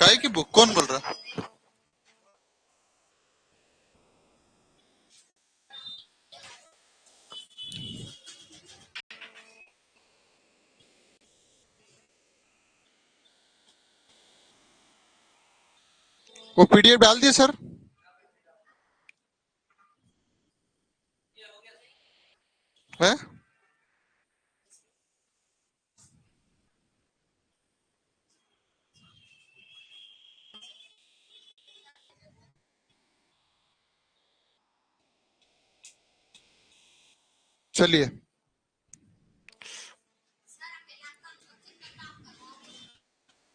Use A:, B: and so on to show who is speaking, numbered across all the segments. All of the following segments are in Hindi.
A: भाई की बुक कौन बोल रहा? वो पीडीएफ डाल दिए सर? है? चलिए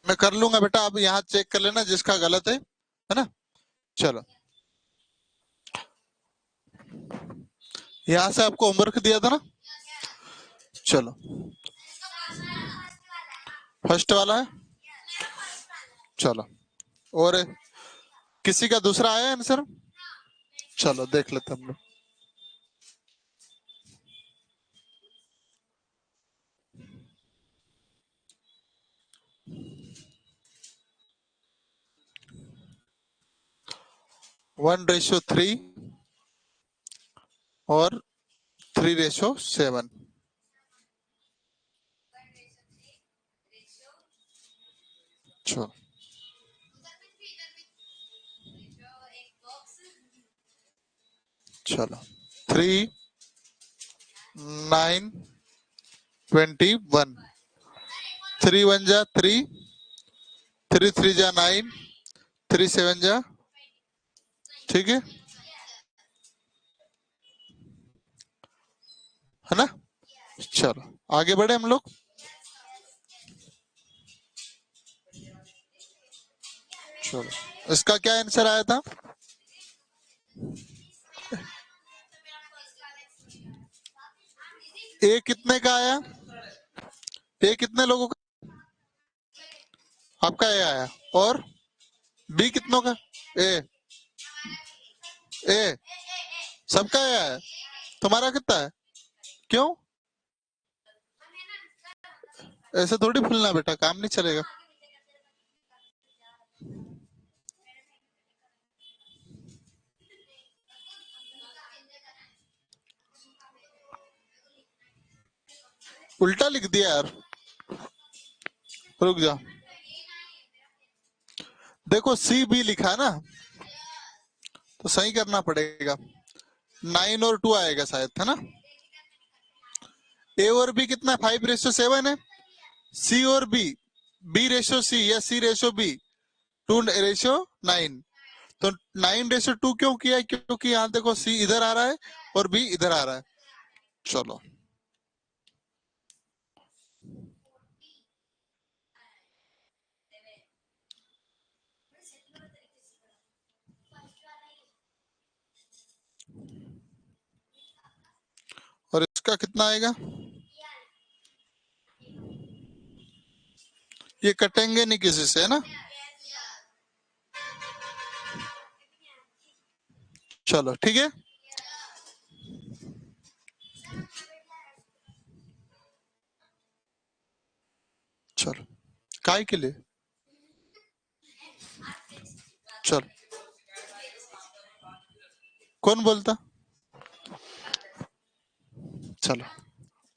A: मैं कर लूंगा बेटा, आप यहाँ चेक कर लेना जिसका गलत है ना? चलो, यहाँ से आपको होमवर्क दिया था ना? चलो, फर्स्ट वाला है। चलो, और किसी का दूसरा आया आंसर? चलो देख लेते हम लोग। वन रेशो थ्री और 3:7। चलो, चलो 3 9 21। 3 1 जा 3, 3 3 जा 9, 3 7 जा, ठीक है ना? चलो आगे बढ़े हम लोग। चलो, इसका क्या आंसर आया था? ए कितने का आया? ए कितने लोगों का? आपका ए आया। और बी कितनों का? ए ए सबका ए आया। तुम्हारा कितना है? क्यों? ऐसे थोड़ी फुलना बेटा, काम नहीं चलेगा। उल्टा लिख दिया यार, रुक जा। देखो सी बी लिखा है ना, तो सही करना पड़ेगा। 9 और 2 आएगा शायद, है ना? ए और बी कितना? 5:7 है। सी और बी, बी/सी या सी/बी, 2:9। तो 9:2 क्यों किया है? क्योंकि यहाँ देखो सी इधर आ रहा है और बी इधर आ रहा है। चलो, और इसका कितना आएगा? ये कटेंगे नहीं किसी से, है ना? चलो ठीक है। चलो, काय के लिए? चलो, कौन बोलता? चलो,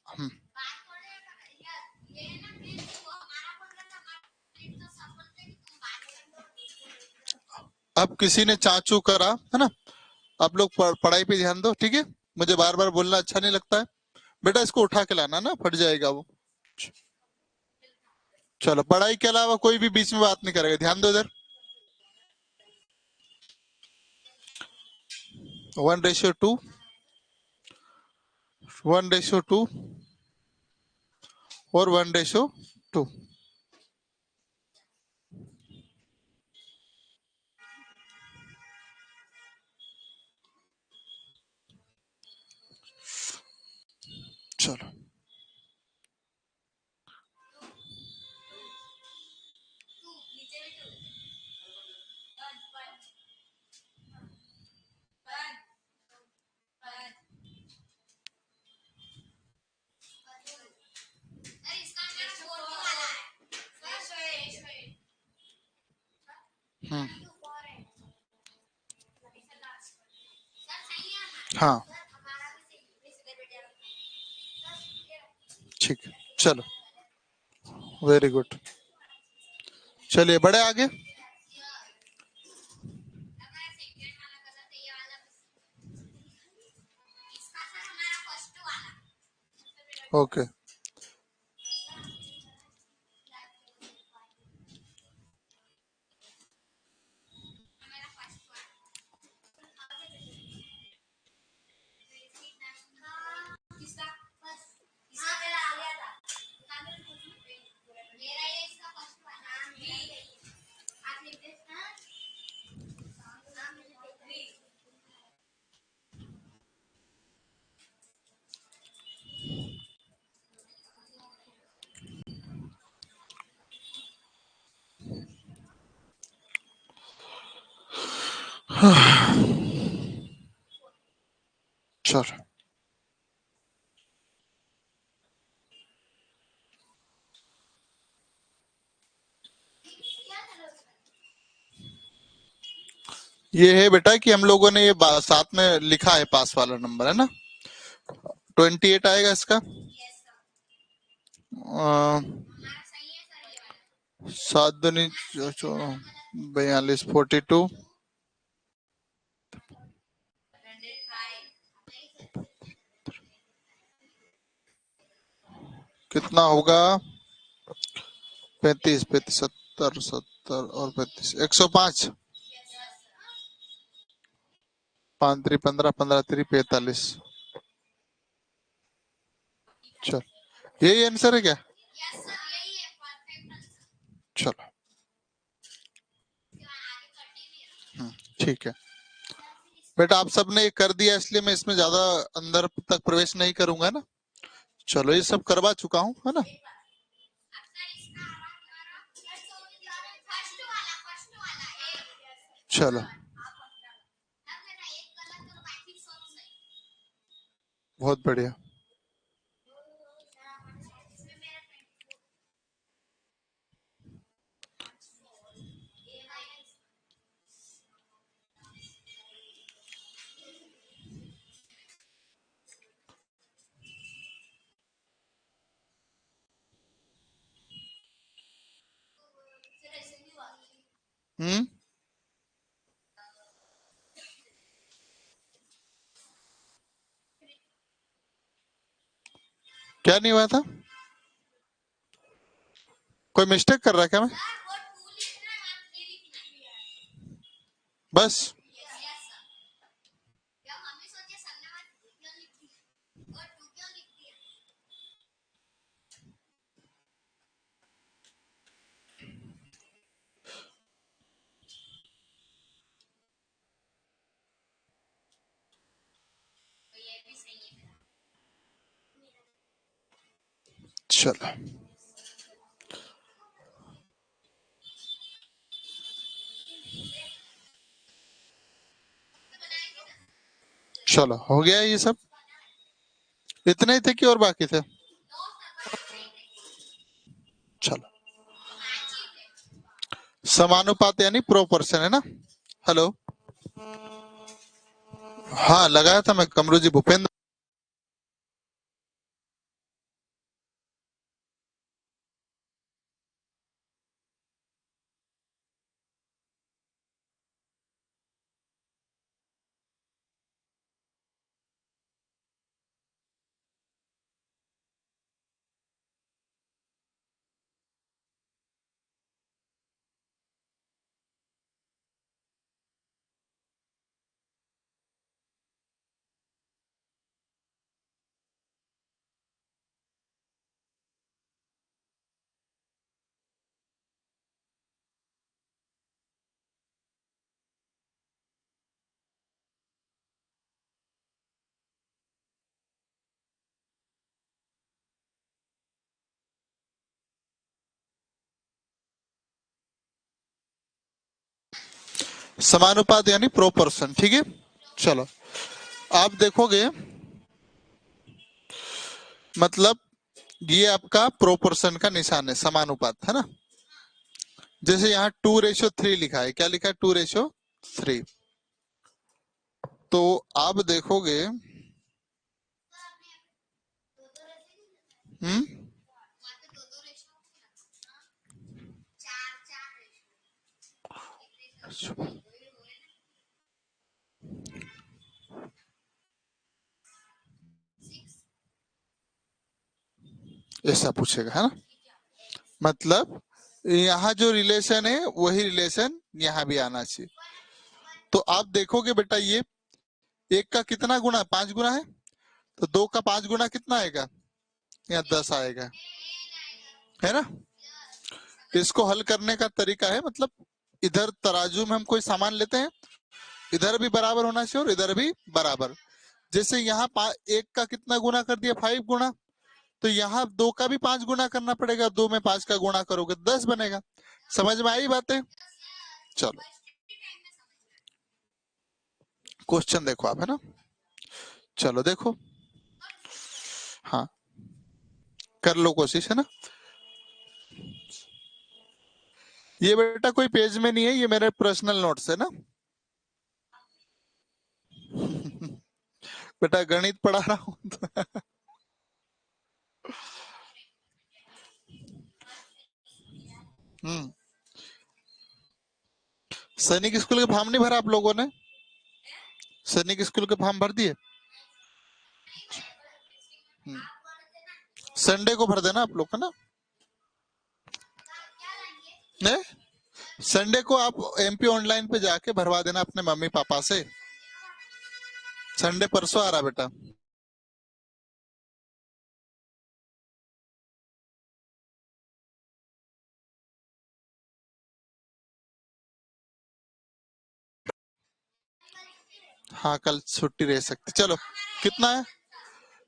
A: हम अब किसी ने चाचू करा है ना? आप लोग पढ़ाई पे ध्यान दो, ठीक है? मुझे बार बार बोलना अच्छा नहीं लगता है। बेटा इसको उठा के लाना ना, फट जाएगा वो। चलो, पढ़ाई के अलावा कोई भी बीच में बात नहीं करेगा, ध्यान दो इधर। 1:2, 1:2 और 1:2। चलो, हाँ ठीक है, चलो वेरी गुड। चलिए बढ़े आगे। ओके चलो ये है बेटा कि हम लोगों ने ये साथ में लिखा है, पास वाला नंबर है ना, 28 आएगा इसका। 7 दूनी 42, 42 कितना होगा? 35, 35, 70, 70 और 35, 105। 5 3 15, 15 3 45। चल यही आंसर है क्या? चलो ठीक है बेटा, आप सबने ये कर दिया इसलिए मैं इसमें ज्यादा अंदर तक प्रवेश नहीं करूंगा ना। चलो ये सब करवा चुका हूँ है ना। चलो बहुत बढ़िया। हम्म, क्या नहीं हुआ था? कोई मिस्टेक कर रहा है क्या मैं? बस चलो चलो हो गया ये सब। इतने ही थे कि और बाकी थे? चलो समानुपात यानी प्रोपोर्शन है ना। हेलो, हाँ लगाया था मैं, कमरू जी भूपेंद्र। समानुपात यानी प्रोपोर्शन, ठीक है। चलो आप देखोगे, मतलब ये आपका प्रोपोर्शन का निशान है, समानुपात है ना। जैसे यहाँ 2:3 लिखा है, क्या लिखा है? 2:3। तो आप देखोगे, ऐसा पूछेगा है ना, मतलब यहाँ जो रिलेशन है वही रिलेशन यहाँ भी आना चाहिए। तो आप देखोगे बेटा, ये एक का कितना गुना, 5 गुना है, तो 2 का 5 गुना कितना आएगा, यहाँ 10 आएगा, है ना। इसको हल करने का तरीका है, मतलब इधर तराजू में हम कोई सामान लेते हैं, इधर भी बराबर होना चाहिए और इधर भी बराबर। जैसे यहाँ एक का कितना गुना कर दिया, 5 गुना, तो यहाँ 2 का भी 5 गुना करना पड़ेगा, 2 में 5 का गुना करोगे 10 बनेगा। समझ में आई बातें? चलो क्वेश्चन देखो आप, है ना। चलो देखो, हाँ कर लो कोशिश, है ना। ये बेटा कोई पेज में नहीं है, ये मेरे पर्सनल नोट्स है ना। बेटा गणित पढ़ा रहा हूँ तो सैनिक स्कूल के फॉर्म नहीं भरा आप लोगों ने? सैनिक स्कूल के फॉर्म भर दिए? संडे को भर देना आप लोग, है ना। नहीं, संडे को आप एमपी ऑनलाइन पे जाके भरवा देना अपने मम्मी पापा से। संडे परसों आ रहा बेटा। हाँ कल छुट्टी रह सकती। चलो कितना है,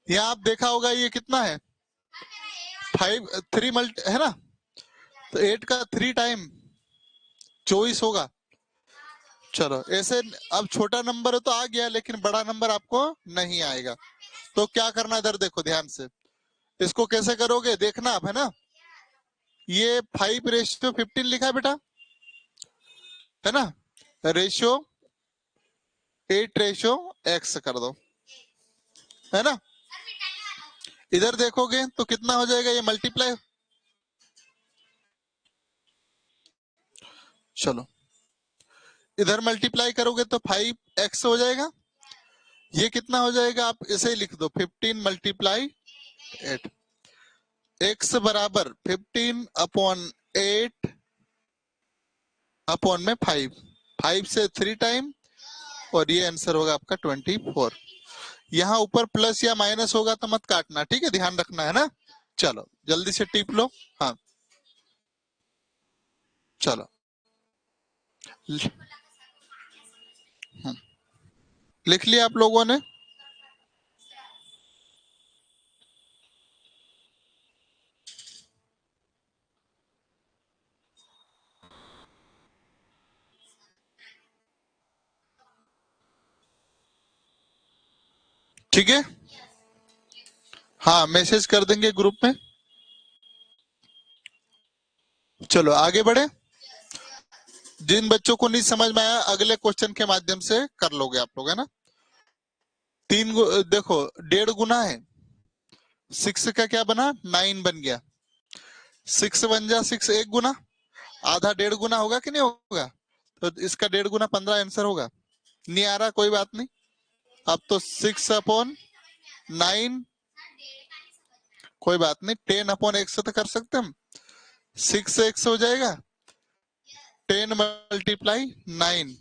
A: यहाँ आप देखा होगा ये कितना है, 5 3 मल्टी है ना, तो 8 का 3 टाइम 24 होगा। चलो ऐसे, अब छोटा नंबर है तो आ गया, लेकिन बड़ा नंबर आपको नहीं आएगा। तो क्या करना, इधर देखो ध्यान से, इसको कैसे करोगे देखना आप, है ना। ये 5:15 लिखा है बेटा, है ना। रेशियो 8:x कर दो, है ना। इधर देखोगे तो कितना हो जाएगा, ये मल्टीप्लाई। चलो इधर मल्टीप्लाई करोगे तो 5x हो जाएगा। ये कितना हो जाएगा, आप इसे ही लिख दो, 15 × 8। x बराबर 15/8 अपॉन में 5, 5 से 3 टाइम, और ये आंसर होगा आपका 24। यहाँ ऊपर प्लस या माइनस होगा तो मत काटना, ठीक है, ध्यान रखना, है ना। चलो जल्दी से टिप लो। हाँ चलो लिख लिया आप लोगों ने? ठीक है, हाँ मैसेज कर देंगे ग्रुप में। चलो आगे बढ़े। जिन बच्चों को नहीं समझ में आया अगले क्वेश्चन के माध्यम से कर लोगे आप लोग, है ना। देखो 1.5 गुना है, 6 का क्या बना, 9 बन गया। 6 बन जा 6, 1 गुना, आधा 1.5 गुना होगा कि नहीं होगा, तो इसका 1.5 गुना 15 आंसर होगा। नहीं आ रहा कोई बात नहीं, अब तो 6/9, कोई बात नहीं, 10/x से तो कर सकते हम, 6x हो जाएगा, 10 × 9,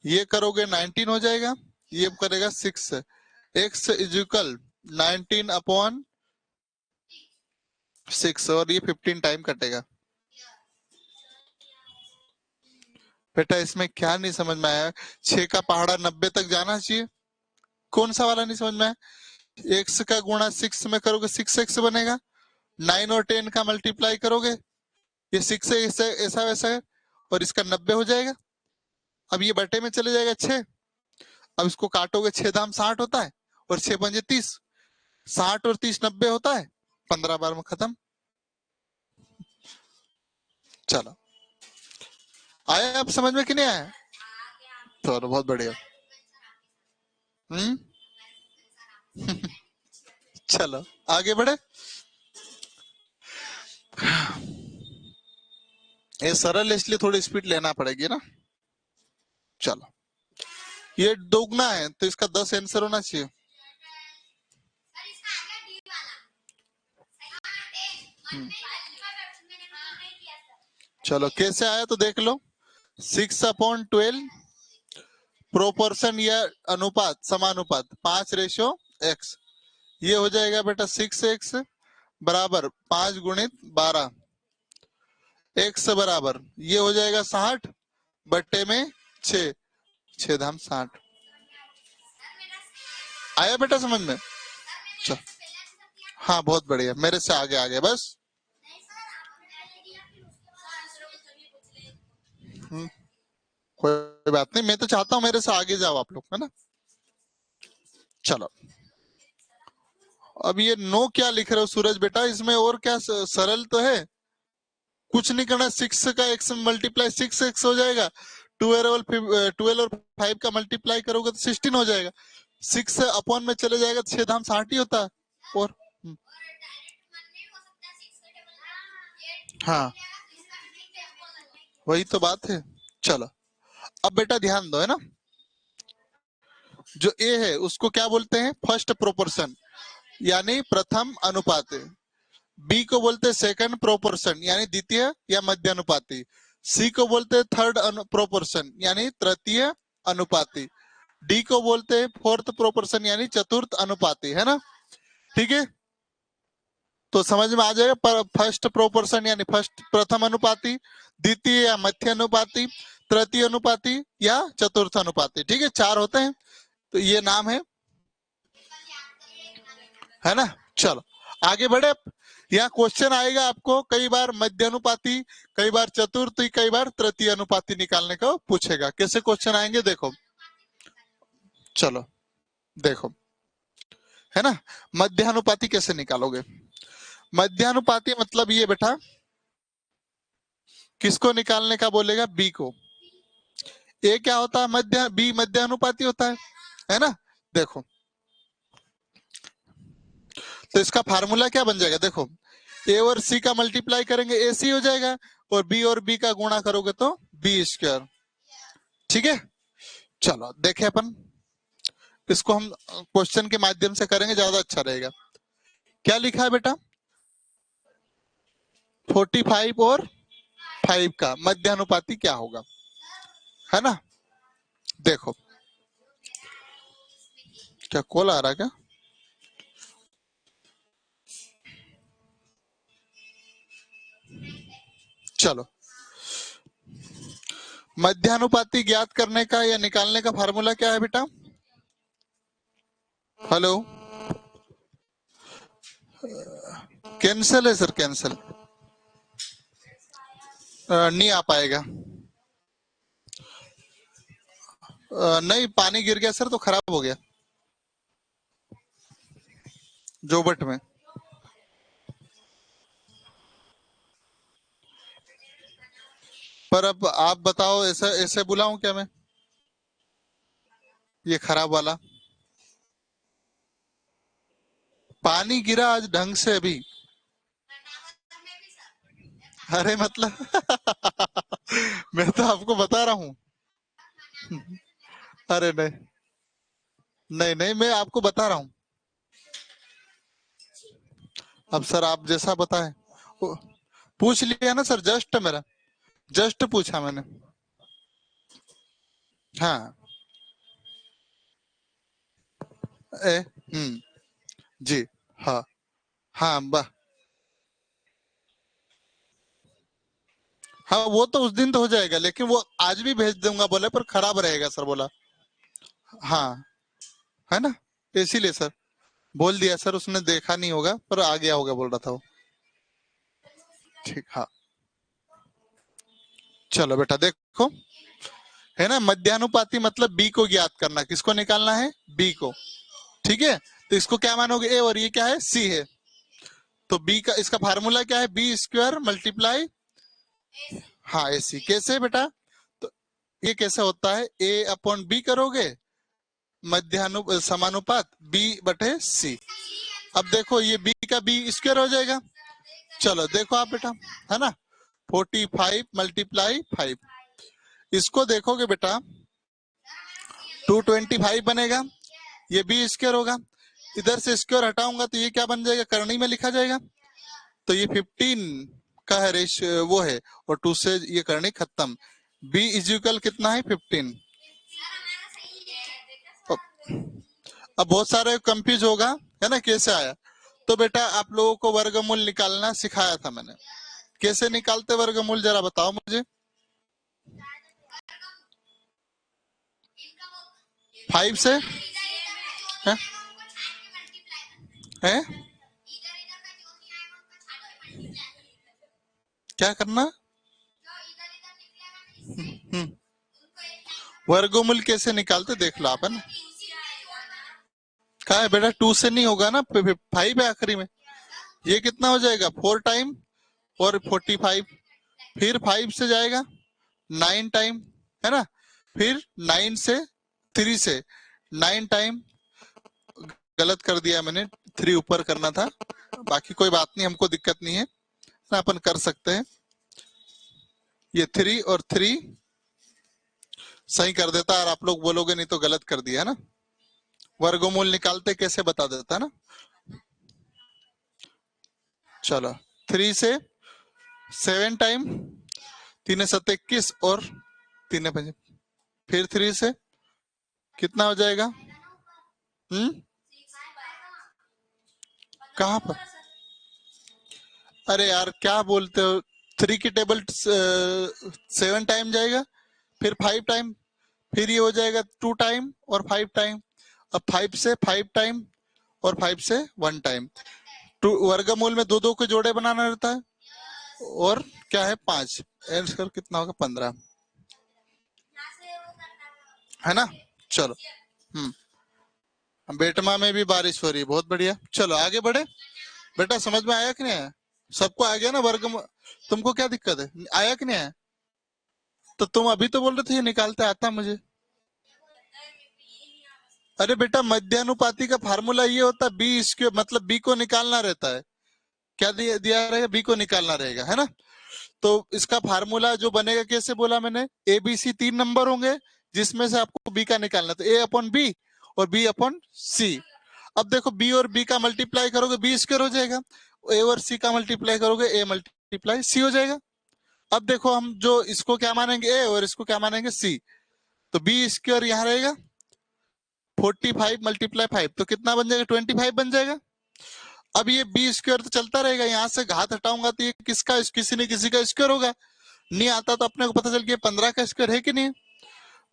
A: ये करोगे 19 हो जाएगा, ये करेगा 6x इज इक्वल 19/6, और ये 15 टाइम कटेगा। बेटा इसमें क्या नहीं समझ में आया, 6 का पहाड़ा 90 तक जाना चाहिए, कौन सा वाला नहीं समझ में आया। x का गुणा 6 में करोगे 6x बनेगा, 9 और 10 का मल्टीप्लाई करोगे, ये 6 है, ऐसा वैसा है, और इसका 90 हो जाएगा। अब ये बटे में चले जाएगा 6, अब इसको काटोगे, 6 दाम 60 होता है, और 6 पंजे 30, 60 और 30 90 होता है, 15 बार में खत्म। चलो आया आप समझ में कि नहीं आया? चलो बहुत बढ़िया। हम्म। चलो आगे बढ़े। ये सरल है इसलिए थोड़ी स्पीड लेना पड़ेगी ना। चलो, ये दोगुना है तो इसका 10 आंसर होना चाहिए। चलो कैसे आया तो देख लो। 6/12 प्रोपोर्शन या अनुपात समानुपात 5:x, ये हो जाएगा बेटा 6x बराबर 5 × 12, x बराबर ये हो जाएगा 60 बट्टे में 6, 6×60। आया बेटा समझ में? चल, हाँ बहुत बढ़िया, मेरे से आगे आगे बस। कोई बात नहीं, मैं तो चाहता हूँ मेरे से आगे जाओ आप लोग, है ना। चलो, अब ये नो क्या लिख रहे हो सूरज बेटा, इसमें और क्या सरल तो है, कुछ नहीं करना। 6 का x मल्टीप्लाई 6x हो जाएगा, 12 और 5 का मल्टीप्लाई करोगे तो 16 हो जाएगा, 6 अपॉन में चले जाएगा तो 6×60 ही होता है। और हाँ वही तो बात है। चलो अब बेटा ध्यान दो, है ना, जो ए है उसको क्या बोलते हैं, फर्स्ट प्रोपोर्शन यानी प्रथम अनुपात। बी को बोलते हैं सेकंड प्रोपोर्शन यानी द्वितीय या मध्य अनुपाती। सी को बोलते हैं थर्ड प्रोपोर्शन यानी तृतीय अनुपाती। डी को बोलते हैं फोर्थ प्रोपोर्शन यानी चतुर्थ अनुपाती, है ना। ठीक है, तो समझ में आ जाएगा। फर्स्ट प्रोपोर्शन यानी फर्स्ट प्रथम अनुपाती, द्वितीय या मध्य अनुपाती, तृतीय अनुपाती या चतुर्थ अनुपाती। ठीक है, 4 होते हैं, तो ये नाम है ना। चलो आगे बढ़े। यहाँ क्वेश्चन आएगा आपको कई बार मध्य अनुपाती, कई बार चतुर्थी, कई बार तृतीय अनुपाती निकालने को पूछेगा। कैसे क्वेश्चन आएंगे देखो। चलो देखो, है ना, मध्यानुपाती कैसे निकालोगे। मध्यानुपाती मतलब ये बेटा, किसको निकालने का बोलेगा, बी को। ए क्या होता है, मध्य, बी मध्यानुपाती होता है ना। देखो तो इसका फार्मूला क्या बन जाएगा, देखो ए और सी का मल्टीप्लाई करेंगे ए सी हो जाएगा, और बी का गुणा करोगे तो B²। ठीक है, चलो देखें अपन, इसको हम क्वेश्चन के माध्यम से करेंगे, ज्यादा अच्छा रहेगा। क्या लिखा है बेटा, 45 और 5 का मध्यानुपाती क्या होगा, है ना। देखो, क्या कॉल आ रहा है क्या। चलो, मध्यानुपाती ज्ञात करने का या निकालने का फार्मूला क्या है बेटा। हेलो, कैंसल है सर, कैंसल नहीं आ पाएगा। नहीं, पानी गिर गया सर तो खराब हो गया जोबट में। पर अब आप बताओ, ऐसा ऐसे बुलाऊं क्या मैं, ये खराब वाला। पानी गिरा आज ढंग से अभी। अरे मतलब मैं तो आपको बता रहा हूँ। अरे नहीं, नहीं नहीं, मैं आपको बता रहा हूँ। अब सर आप जैसा बताएं। पूछ लिया ना सर, जस्ट मेरा, जस्ट पूछा मैंने। हाँ, ए, जी, हाँ, हाँ वाह, हाँ वो तो उस दिन तो हो जाएगा, लेकिन वो आज भी भेज दूंगा बोले, पर खराब रहेगा सर बोला। हाँ, है ना, इसीलिए सर बोल दिया सर, उसने देखा नहीं होगा पर आ गया होगा बोल रहा था वो। ठीक, हाँ। चलो बेटा देखो, है ना, मध्यानुपाती मतलब बी को ज्ञात करना, किसको निकालना है, बी को। ठीक है, तो इसको क्या मानोगे, ए, और ये क्या है, सी है। तो बी का, इसका फार्मूला क्या है, B² मल्टीप्लाई, हाँ AC। कैसे बेटा, तो ये कैसे होता है, A/B करोगे समानुपात बी बटे सी। अब देखो ये बी का बी स्क्वायर हो जाएगा। चलो देखो आप बेटा, है ना, 45 मल्टीप्लाई 5, इसको देखोगे बेटा 225 बनेगा, ये बी स्क्वायर होगा, इधर से स्क्वायर हटाऊंगा तो ये क्या बन जाएगा, करनी में लिखा जाएगा, तो ये 15 का है रेशियो वो है, और 2 से ये करनी खत्म। बी इज इक्वल कितना है 15। अब बहुत सारे कंफ्यूज होगा, है ना, कैसे आया। तो बेटा आप लोगों को वर्गमूल निकालना सिखाया था मैंने, कैसे निकालते वर्गमूल जरा बताओ मुझे। 5 से है, है? क्या करना, वर्गमूल कैसे निकालते देख लो आप, है ना। कहा है बेटा 2 से नहीं होगा ना, 5 है आखिरी में, ये कितना हो जाएगा 4 टाइम और 45, फिर 5 से जाएगा 9 टाइम, है ना, फिर 9 से 3 से 9 टाइम, गलत कर दिया मैंने, 3 ऊपर करना था, बाकी कोई बात नहीं, हमको दिक्कत नहीं है ना, अपन कर सकते हैं। ये 3 और 3 सही कर देता, और आप लोग बोलोगे नहीं तो गलत कर दिया, है ना। वर्गमूल निकालते कैसे बता देता ना। चलो 3 से 7 टाइम, 3 7 21 और 3 5, फिर 3 से कितना हो जाएगा, कहाँ पर, अरे यार क्या बोलते हो, 3 की टेबल 7 टाइम जाएगा, फिर 5 टाइम, फिर ये हो जाएगा 2 टाइम और 5 टाइम, अब 5 से 5 टाइम और 5 से 1 टाइम, वर्गमूल में दो दो के जोड़े बनाना रहता है, और क्या है 5, आंसर कितना होगा 15, है ना। चलो बेटमा में भी बारिश हो रही है, बहुत बढ़िया। चलो आगे बढ़े, बेटा समझ में आया कि नहीं आया, सबको आ गया ना वर्ग, तुमको क्या दिक्कत है, आया कि नहीं आया, तो तुम अभी तो बोल रहे थे ये निकालते आता मुझे। अरे बेटा मध्यानुपाती का फार्मूला ये होता है, बी स्क्वायर मतलब बी को निकालना रहता है, क्या दिया रहेगा, बी को निकालना रहेगा, है ना। तो इसका फार्मूला जो बनेगा कैसे बोला मैंने, ए बी सी 3 नंबर होंगे, जिसमें से आपको बी का निकालना, तो ए अपॉन बी और बी अपॉन सी। अब देखो बी और बी का मल्टीप्लाई करोगे बी स्क्वायर हो जाएगा, ए और सी का मल्टीप्लाई करोगे ए मल्टीप्लाई सी हो जाएगा। अब देखो हम जो इसको क्या मानेंगे ए और इसको क्या मानेंगे सी, तो बी स्क्वायर यहाँ रहेगा, 45 मल्टीप्लाई 5 तो कितना बन जाएगा 25 बन जाएगा। अब ये बी स्क्वायर तो चलता रहेगा, यहाँ से घात हटाऊंगा तो ये किसका, किसी न किसी का स्क्वायर होगा, नहीं आता तो अपने को पता चल गया 15 का स्क्वायर है कि नहीं,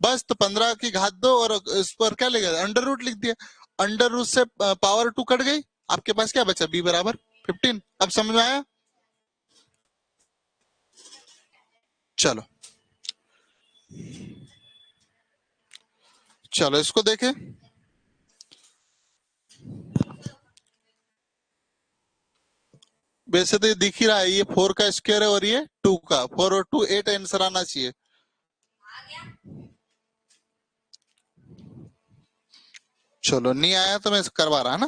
A: बस तो 15 की घात दो और इस पर क्या लिखा, अंडर रूट लिख दिया, अंडर रूट से पावर 2 कट गई, आपके पास क्या बचा बी बराबर 15। अब समझ में आया। चलो चलो इसको देखें, वैसे तो ये दिख ही रहा है, ये 4 का स्क्वायर है और ये 2 का, 4 और 2 8 आंसर आना चाहिए। चलो नहीं आया तो मैं करवा रहा ना,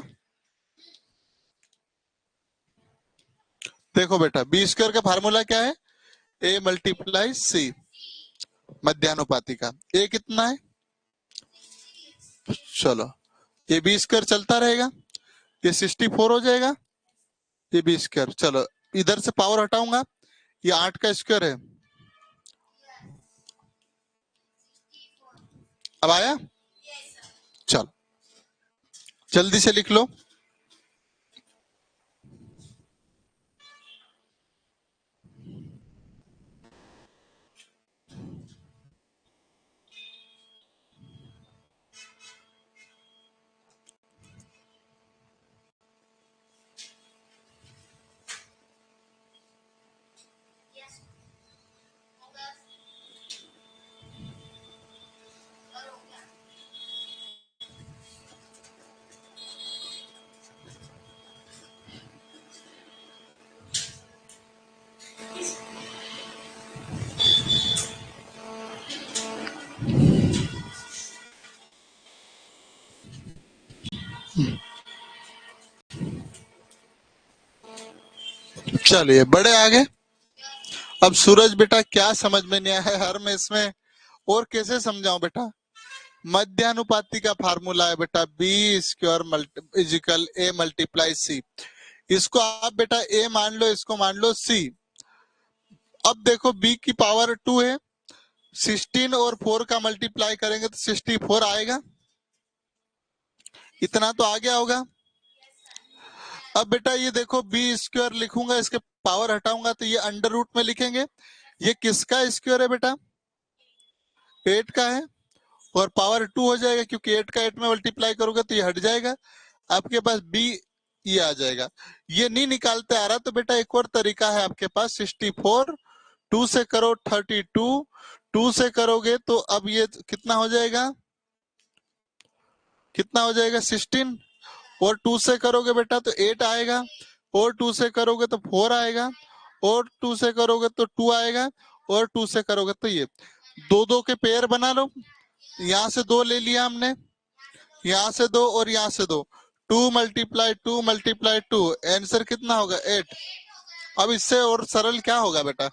A: देखो बेटा बी स्क्वायर का फार्मूला क्या है, ए मल्टीप्लाई सी, मध्यानुपाती का ए कितना है, चलो ये बी स्क्वायर चलता रहेगा, ये 64 हो जाएगा, ये बी स्क्वायर, चलो इधर से पावर हटाऊंगा, ये 8 का स्क्वायर है, अब आया, चलो जल्दी से लिख लो। चलिए बड़े आगे। अब सूरज बेटा क्या समझ में नहीं आया हर में इसमें, और कैसे समझाऊं बेटा? मध्यानुपाती का फार्मूला है बेटा, B square is equal A multiply C. इसको आप बेटा ए मान लो, इसको मान लो सी। अब देखो बी की पावर 2 है, 16 और 4 का मल्टीप्लाई करेंगे तो 64 आएगा, इतना तो आ गया होगा। अब बेटा ये देखो बी स्क्वायर लिखूंगा, इसके पावर हटाऊंगा तो ये अंडर रूट में लिखेंगे। ये किसका स्क्वायर है बेटा? 8 का है, और पावर 2 हो जाएगा क्योंकि 8 का 8 में मल्टीप्लाई करोगे तो ये हट जाएगा, आपके पास बी ये आ जाएगा। ये नहीं निकालते आ रहा तो बेटा एक और तरीका है आपके पास, 64 2 से करो 32, 2 से करोगे तो अब ये कितना हो जाएगा, कितना हो जाएगा 16, और 2 से करोगे बेटा तो 8 आएगा, और 2 से करोगे तो 4 आएगा, और 2 से करोगे तो 2 आएगा, और 2 से करोगे तो ये दो दो के पेयर बना लो। यहाँ से 2 ले लिया हमने, यहाँ से 2 और यहाँ से 2, 2 मल्टीप्लाई 2 मल्टीप्लाई 2, आंसर कितना होगा 8। अब इससे और सरल क्या होगा बेटा?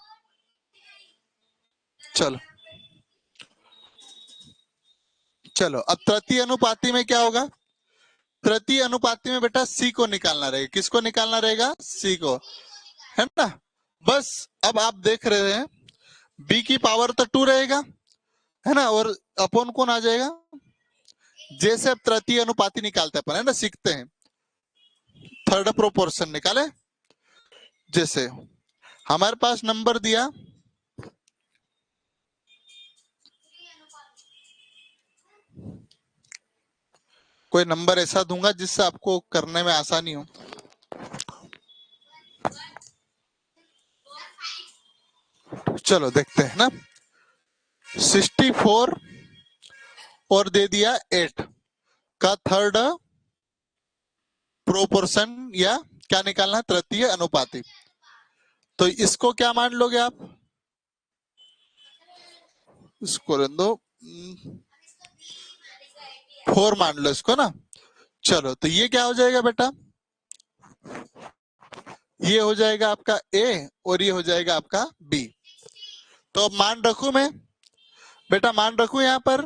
A: चलो चलो अब तृतीय अनुपाती में क्या होगा? तृतीय अनुपाती में बेटा सी को निकालना रहेगा। किसको निकालना रहेगा? सी को, है ना? बस अब आप देख रहे हैं बी की पावर तो 2 रहेगा, है ना, और अपॉन कौन आ जाएगा? जैसे अब तृतीय अनुपाती निकालते हैं अपन, है ना, सीखते हैं, थर्ड प्रोपोर्शन निकाले। जैसे हमारे पास नंबर दिया, कोई नंबर ऐसा दूंगा जिससे आपको करने में आसानी हो। चलो देखते हैं ना, 64 और दे दिया 8 का थर्ड प्रोपोर्शन, या क्या निकालना है? तृतीय अनुपाती। तो इसको क्या मान लोगे आप? इसको रहने दो, 4 मान लो इसको ना। चलो तो ये क्या हो जाएगा बेटा? ये हो जाएगा आपका ए और ये हो जाएगा आपका बी। तो अब मान रखू मैं बेटा, मान रखू यहाँ पर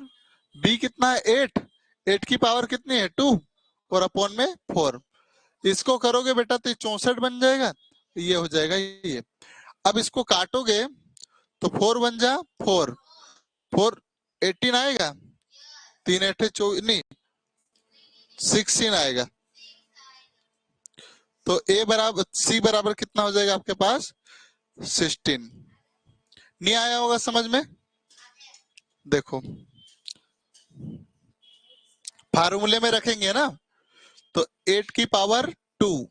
A: बी कितना है 8, 8 की पावर कितनी है 2, और अपॉन में 4। इसको करोगे बेटा तो 64 बन जाएगा, ये हो जाएगा ये। अब इसको काटोगे तो 4 बन जा 4, 4 18 आएगा, 3 8 नहीं 16 आएगा। तो ए बराबर सी बराबर कितना हो जाएगा आपके पास? 16। नहीं आया होगा समझ में? देखो फार्मूले में रखेंगे ना, तो 8 की पावर 2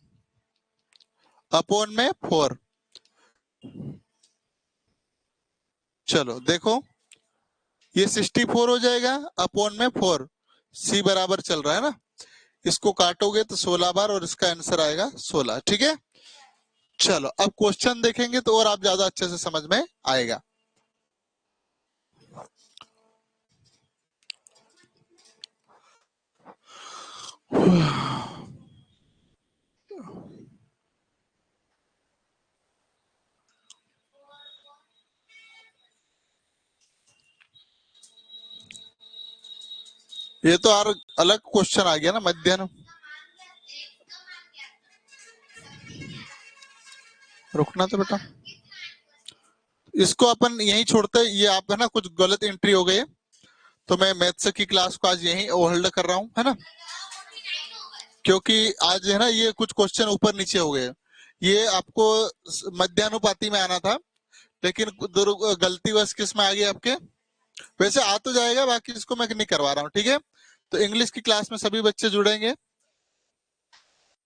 A: अपॉन में 4। चलो देखो ये 64 हो जाएगा अपॉन में 4, सी बराबर चल रहा है ना, इसको काटोगे तो 16 बार और इसका आंसर आएगा 16। ठीक है, चलो अब क्वेश्चन देखेंगे तो और आप ज्यादा अच्छे से समझ में आएगा। ये तो और अलग क्वेश्चन आ गया ना, मध्याह्न। रुकना तो बेटा, इसको अपन यहीं छोड़ते, ये आप है ना कुछ गलत एंट्री हो गई है, तो मैं मैथ्स की क्लास को आज यहीं होल्ड कर रहा हूँ, है ना, क्योंकि आज है ना ये कुछ क्वेश्चन ऊपर नीचे हो गए। ये आपको मध्यानुपाती में आना था, लेकिन गलती वश किस में आ गई आपके? वैसे आ तो जाएगा, बाकी इसको मैं नहीं करवा रहा हूँ। ठीक है, तो इंग्लिश की क्लास में सभी बच्चे जुड़ेंगे।